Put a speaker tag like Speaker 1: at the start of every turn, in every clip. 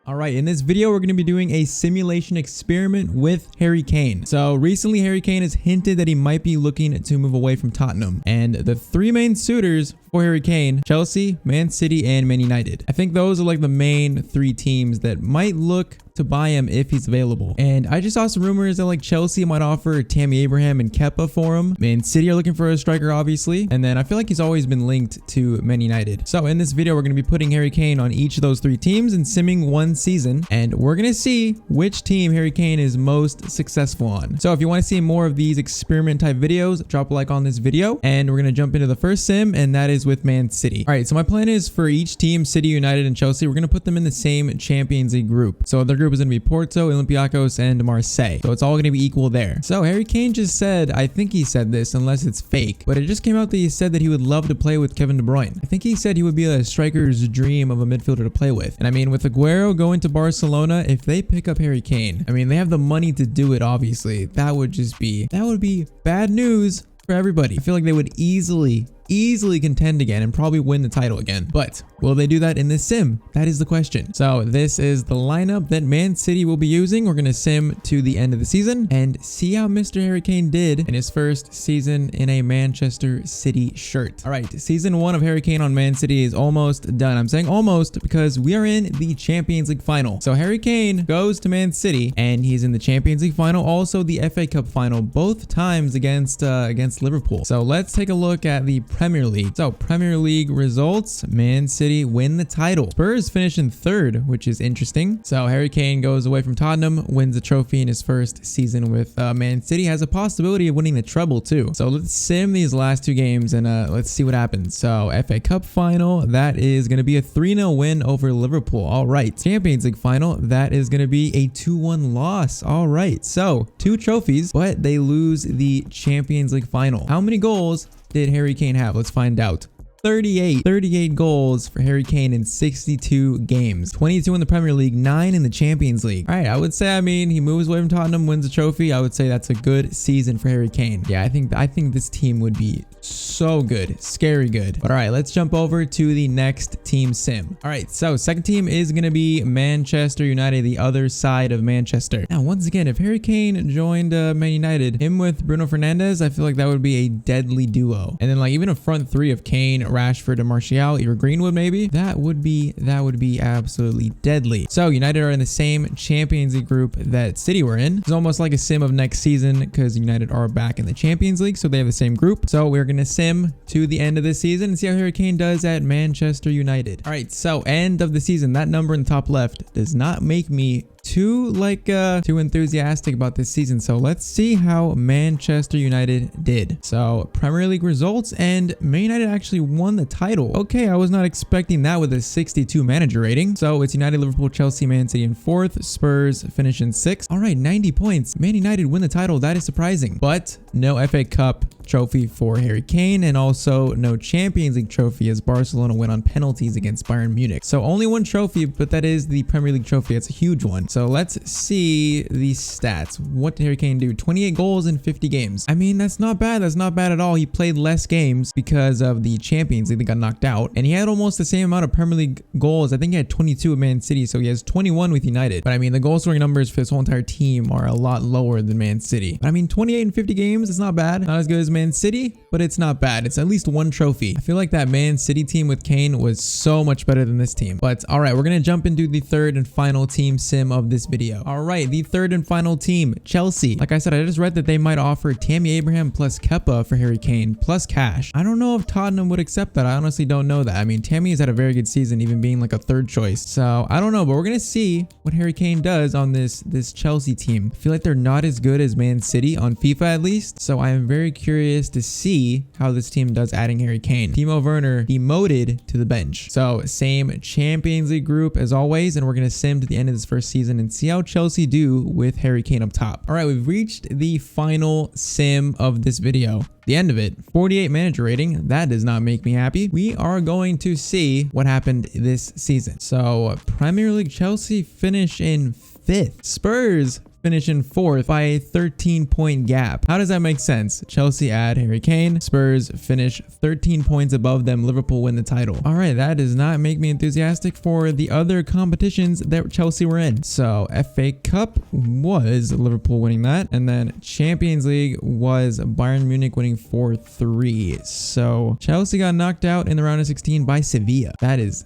Speaker 1: All right, in this video, we're going to be doing a simulation experiment with Harry Kane. So recently, Harry Kane has hinted that he might be looking to move away from Tottenham. And the three main suitors for Harry Kane: Chelsea, Man City, and Man United. I think those are like the main three teams that might look to buy him if he's available. And I just saw some rumors that like Chelsea might offer Tammy Abraham and Kepa for him. Man City are looking for a striker, obviously. And then I feel like he's always been linked to Man United. So in this video, we're going to be putting Harry Kane on each of those three teams and simming one season. And we're going to see which team Harry Kane is most successful on. So if you want to see more of these experiment type videos, drop a like on this video. And we're going to jump into the first sim, and that is with Man City. All right, so my plan is for each team, City, United, and Chelsea, we're going to put them in the same Champions League group. So their group is going to be Porto, Olympiacos, and Marseille. So it's all going to be equal there. So Harry Kane just said, I think he said this unless it's fake, but it just came out that he said that he would love to play with Kevin De Bruyne. I think he said he would be a striker's dream of a midfielder to play with. And I mean, with Aguero going to Barcelona, if they pick up Harry Kane, I mean, they have the money to do it, obviously. That would be bad news for everybody. I feel like they would easily contend again and probably win the title again. But will they do that in this sim? That is the question. So this is the lineup that Man City will be using. We're going to sim to the end of the season and see how Mr. Harry Kane did in his first season in a Manchester City shirt. All right, season 1 of Harry Kane on Man City is almost done. I'm saying almost because we are in the Champions League final. So Harry Kane goes to Man City and he's in the Champions League final, also the FA Cup final, both times against Liverpool. So let's take a look at the Premier League. So Premier League results: Man City win the title. Spurs finish in 3rd, which is interesting. So Harry Kane goes away from Tottenham, wins the trophy in his first season with Man City, has a possibility of winning the treble too. So let's sim these last 2 games and let's see what happens. So FA Cup final, that is going to be a 3-0 win over Liverpool. All right. Champions League final, that is going to be a 2-1 loss. All right. So 2 trophies, but they lose the Champions League final. How many goals did Harry Kane have? Let's find out. 38 goals for Harry Kane in 62 games. 22 in the Premier League, 9 in the Champions League. All right, I would say, I mean, he moves away from Tottenham, wins a trophy. I would say that's a good season for Harry Kane. Yeah, I think this team would be so good, scary good. But all right, let's jump over to the next team sim. All right, so second team is going to be Manchester United, the other side of Manchester. Now, once again, if Harry Kane joined Man United, him with Bruno Fernandes, I feel like that would be a deadly duo. And then like even a front 3 of Kane, Rashford, and Martial, even Greenwood maybe, that would be absolutely deadly. So United are in the same Champions League group that City were in. It's almost like a sim of next season because United are back in the Champions League, so they have the same group. So we're gonna sim to the end of this season and see how Harry Kane does at Manchester United. All right, so end of the season, that number in the top left does not make me too enthusiastic about this season. So let's see how Manchester United did. So Premier League results, and Man United actually won the title. Okay, I was not expecting that with a 62 manager rating. So it's United, Liverpool, Chelsea, Man City in 4th, Spurs finish in 6th. All right, 90 points. Man United win the title. That is surprising, but no FA Cup trophy for Harry Kane, and also no Champions League trophy as Barcelona went on penalties against Bayern Munich. So only 1 trophy, but that is the Premier League trophy. It's a huge one. So let's see the stats. What did Harry Kane do? 28 goals in 50 games. I mean, that's not bad. That's not bad at all. He played less games because of the Champions League that got knocked out, and he had almost the same amount of Premier League goals. I think he had 22 at Man City, so he has 21 with United. But I mean, the goal scoring numbers for this whole entire team are a lot lower than Man City. But I mean, 28 in 50 games, it's not bad. Not as good as Man City, but it's not bad. It's at least 1 trophy. I feel like that Man City team with Kane was so much better than this team. But all right, we're going to jump into the third and final team sim of this video. All right, the third and final team, Chelsea. Like I said, I just read that they might offer Tammy Abraham plus Kepa for Harry Kane plus cash. I don't know if Tottenham would accept that. I honestly don't know that. I mean, Tammy has had a very good season, even being like a 3rd choice. So I don't know, but we're going to see what Harry Kane does on this Chelsea team. I feel like they're not as good as Man City on FIFA at least. So I am very curious to see how this team does adding Harry Kane. Timo Werner demoted to the bench. So same Champions League group as always, and we're going to sim to the end of this first season and see how Chelsea do with Harry Kane up top. All right, we've reached the final sim of this video. The end of it, 48 manager rating. That does not make me happy. We are going to see what happened this season. So Premier League, Chelsea finish in 5th. Spurs finish in 4th by a 13-point gap. How does that make sense? Chelsea add Harry Kane, Spurs finish 13 points above them, Liverpool win the title. All right, that does not make me enthusiastic for the other competitions that Chelsea were in. So FA Cup was Liverpool winning that, and then Champions League was Bayern Munich winning 4-3. So Chelsea got knocked out in the round of 16 by Sevilla. That is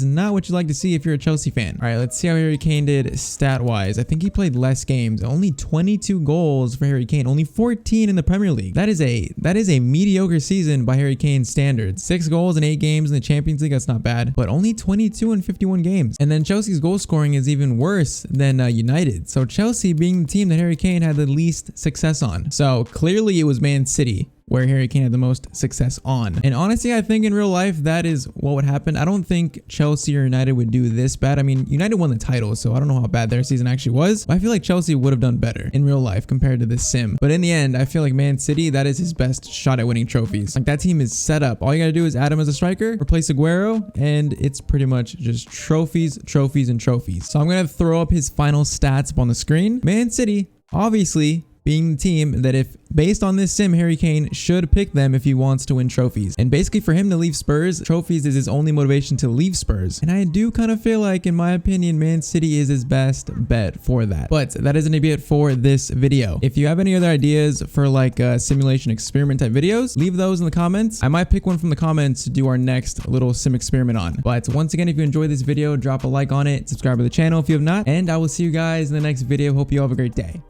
Speaker 1: not what you like to see if you're a Chelsea fan. All right, let's see how Harry Kane did stat-wise. I think he played less games. Only 22 goals for Harry Kane. Only 14 in the Premier League. That is a mediocre season by Harry Kane's standards. 6 goals in 8 games in the Champions League. That's not bad, but only 22 in 51 games. And then Chelsea's goal scoring is even worse than United. So Chelsea being the team that Harry Kane had the least success on. So clearly it was Man City where Harry Kane had the most success on. And honestly, I think in real life, that is what would happen. I don't think Chelsea or United would do this bad. I mean, United won the title, so I don't know how bad their season actually was. But I feel like Chelsea would have done better in real life compared to this sim. But in the end, I feel like Man City, that is his best shot at winning trophies. Like, that team is set up. All you gotta do is add him as a striker, replace Aguero, and it's pretty much just trophies, trophies, and trophies. So I'm gonna throw up his final stats up on the screen. Man City, obviously, being the team that, if based on this sim, Harry Kane should pick them if he wants to win trophies. And basically for him to leave Spurs, trophies is his only motivation to leave Spurs. And I do kind of feel like, in my opinion, Man City is his best bet for that. But that isn't gonna be it for this video. If you have any other ideas for like simulation experiment type videos, leave those in the comments. I might pick one from the comments to do our next little sim experiment on. But once again, if you enjoyed this video, drop a like on it, subscribe to the channel if you have not, and I will see you guys in the next video. Hope you all have a great day.